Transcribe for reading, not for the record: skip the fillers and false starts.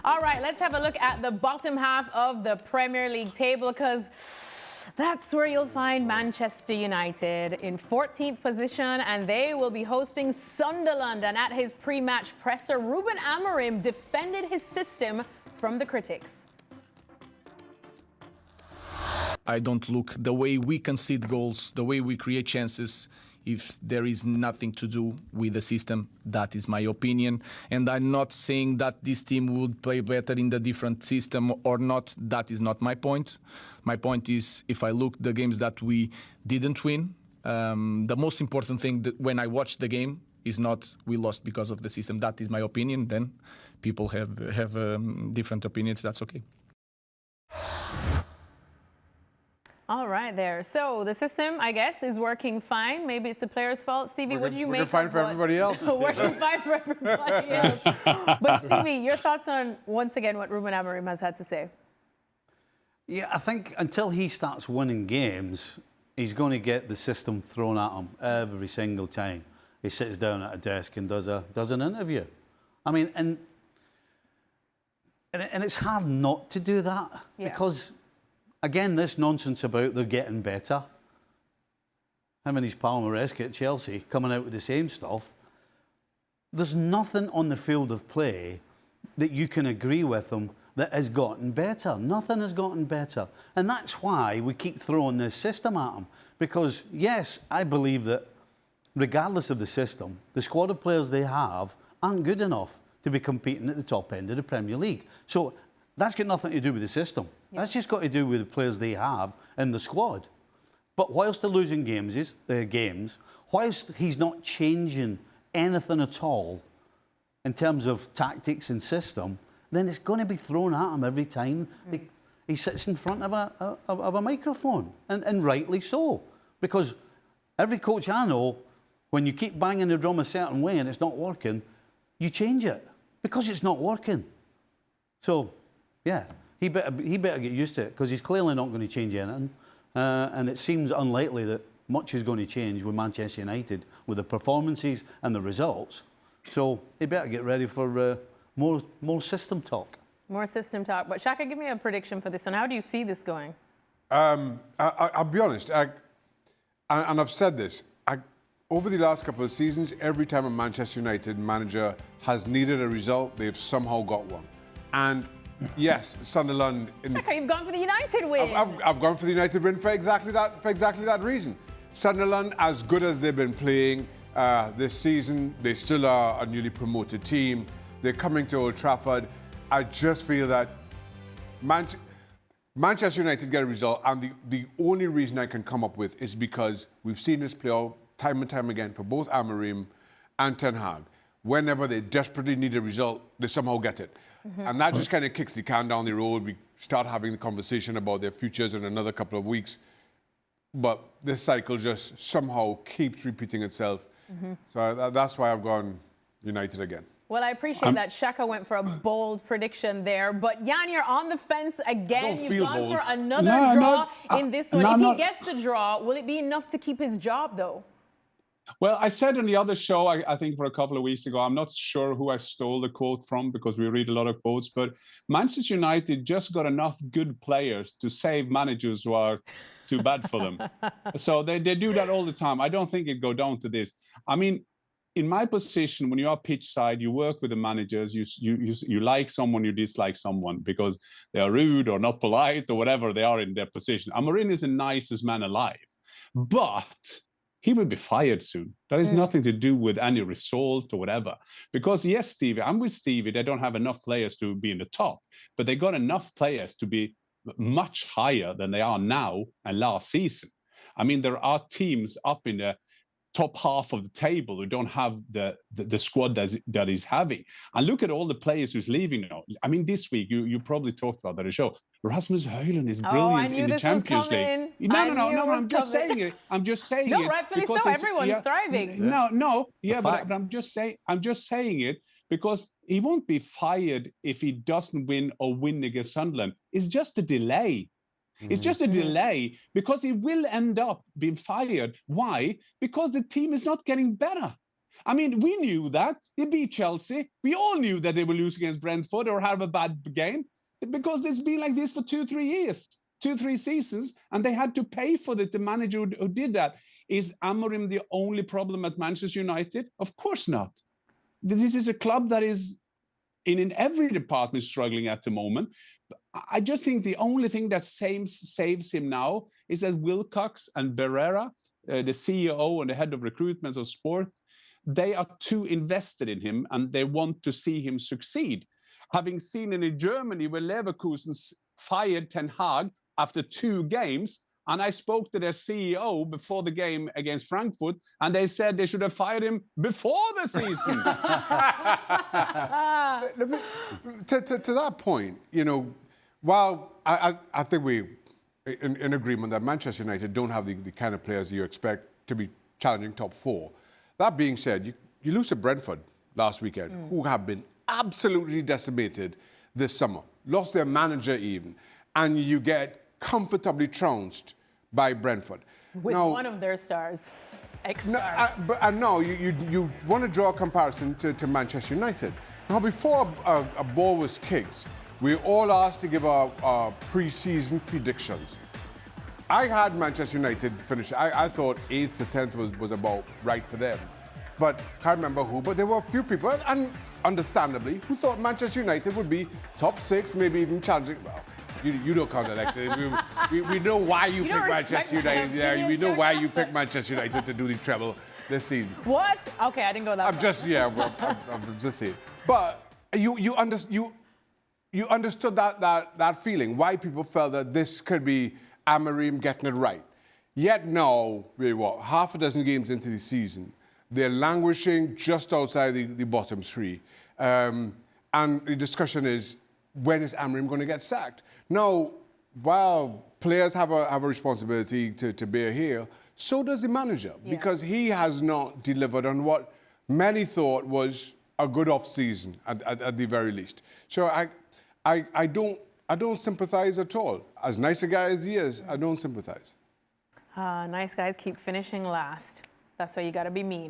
All right, let's have a look at the bottom half of the Premier League table, because that's where you'll find Manchester United in 14th position, and they will be hosting Sunderland. And at his pre-match presser, Ruben Amorim defended his system from the critics. I don't look the way we concede goals, the way we create chances. If there is nothing to do with the system, that is my opinion. And I'm not saying that this team would play better in the different system or not. That is not my point. My point is, if I look the games that we didn't win, the most important thing that when I watch the game is not we lost because of the system. That is my opinion. Then people have different opinions. That's okay. All right, there. So the system, I guess, is working fine. Maybe it's the players' fault. Stevie, what do you make of fine for everybody else. Working fine for everybody else. But Stevie, your thoughts on, once again, what Ruben Amorim has had to say? Yeah, I think until he starts winning games, he's going to get the system thrown at him every single time he sits down at a desk and does an interview. I mean, and it's hard not to do that because, again, this nonsense about they're getting better. Him and his pal Maresca at Chelsea coming out with the same stuff. There's nothing on the field of play that you can agree with them that has gotten better. Nothing has gotten better. And that's why we keep throwing this system at them. Because, yes, I believe that regardless of the system, the squad of players they have aren't good enough to be competing at the top end of the Premier League. So that's got nothing to do with the system. That's just got to do with the players they have in the squad. But whilst they're losing games, whilst he's not changing anything at all in terms of tactics and system, then it's going to be thrown at him every time he sits in front of a microphone. And rightly so. Because every coach I know, when you keep banging the drum a certain way and it's not working, you change it because it's not working. So, yeah, he better get used to it because he's clearly not going to change anything. And it seems unlikely that much is going to change with Manchester United with the performances and the results. So he better get ready for more system talk. More system talk. But Shaka, give me a prediction for this one. How do you see this going? I'll be honest, and I've said this, over the last couple of seasons, every time a Manchester United manager has needed a result, they've somehow got one. And yes, Sunderland. Shaka, you've gone for the United win. I've gone for the United win for exactly that reason. Sunderland, as good as they've been playing this season, they still are a newly promoted team. They're coming to Old Trafford. I just feel that Manchester United get a result, and the only reason I can come up with is because we've seen this play out time and time again for both Amorim and Ten Hag. Whenever they desperately need a result, they somehow get it. And that just kind of kicks the can down the road. We start having the conversation about their futures in another couple of weeks. But this cycle just somehow keeps repeating itself. So that's why I've gone United again. Well, I appreciate that Shaka went for a bold prediction there. But Jan, you're on the fence again. You've gone bold. for another draw in this one. If he gets the draw, will it be enough to keep his job, though? Well, I said on the other show, I think for a couple of weeks ago, I'm not sure who I stole the quote from because we read a lot of quotes, but Manchester United just got enough good players to save managers who are too bad for them. So they do that all the time. I don't think it'd go down to this. I mean, in my position, when you are pitch side, you work with the managers, you like someone, you dislike someone because they are rude or not polite or whatever they are in their position. Amorim is the nicest man alive, but he will be fired soon. That has nothing to do with any result or whatever. Because yes, Stevie, I'm with Stevie, they don't have enough players to be in the top, but they got enough players to be much higher than they are now and last season. I mean, there are teams up in the top half of the table who don't have the squad that is having. And look at all the players who's leaving now. I mean, this week, you probably talked about that at the show. Rasmus Højlund is brilliant in the Champions League. No, I'm just saying it. I'm just saying it. No, rightfully so. Everyone's thriving. But I'm just saying it because he won't be fired if he doesn't win or win against Sunderland. It's just a delay. It's just a delay because he will end up being fired. Why? Because the team is not getting better. I mean, we knew that. They beat Chelsea. We all knew that they would lose against Brentford or have a bad game because it's been like this for 2-3 years, 2-3 seasons, and they had to pay for it, the manager who did that. Is Amorim the only problem at Manchester United? Of course not. This is a club that is in every department struggling at the moment. I just think the only thing that saves him now is that Wilcox and Barrera, the CEO and the head of recruitment of sport, they are too invested in him and they want to see him succeed. Having seen it in Germany where Leverkusen fired Ten Hag after 2 games, and I spoke to their CEO before the game against Frankfurt, and they said they should have fired him before the season. To that point, you know, while I think we're in agreement that Manchester United don't have the kind of players you expect to be challenging top 4. That being said, you lose to Brentford last weekend, who have been absolutely decimated this summer, lost their manager even, and you get comfortably trounced by Brentford. With one of their stars, ex-star. No, you want to draw a comparison to Manchester United. Now, before a ball was kicked, we were all asked to give our pre-season predictions. I had Manchester United finish. I thought 8th to 10th was about right for them. But can't remember who, but there were a few people, and understandably, who thought Manchester United would be top 6, maybe even challenging. Well, you don't count Alexis. We know why you picked Manchester United. Yeah, we know why you picked Manchester United to do the treble this season. What? Okay, I didn't go that far. I'm just saying. But you understood that feeling, why people felt that this could be Amorim getting it right. Yet now, we're half a dozen games into the season, they're languishing just outside the bottom 3. And the discussion is, when is Amorim going to get sacked? Now, while players have a responsibility to bear here, so does the manager, because he has not delivered on what many thought was a good off-season at the very least. So I don't sympathise at all. As nice a guy as he is, I don't sympathise. Nice guys keep finishing last. That's why you got to be mean.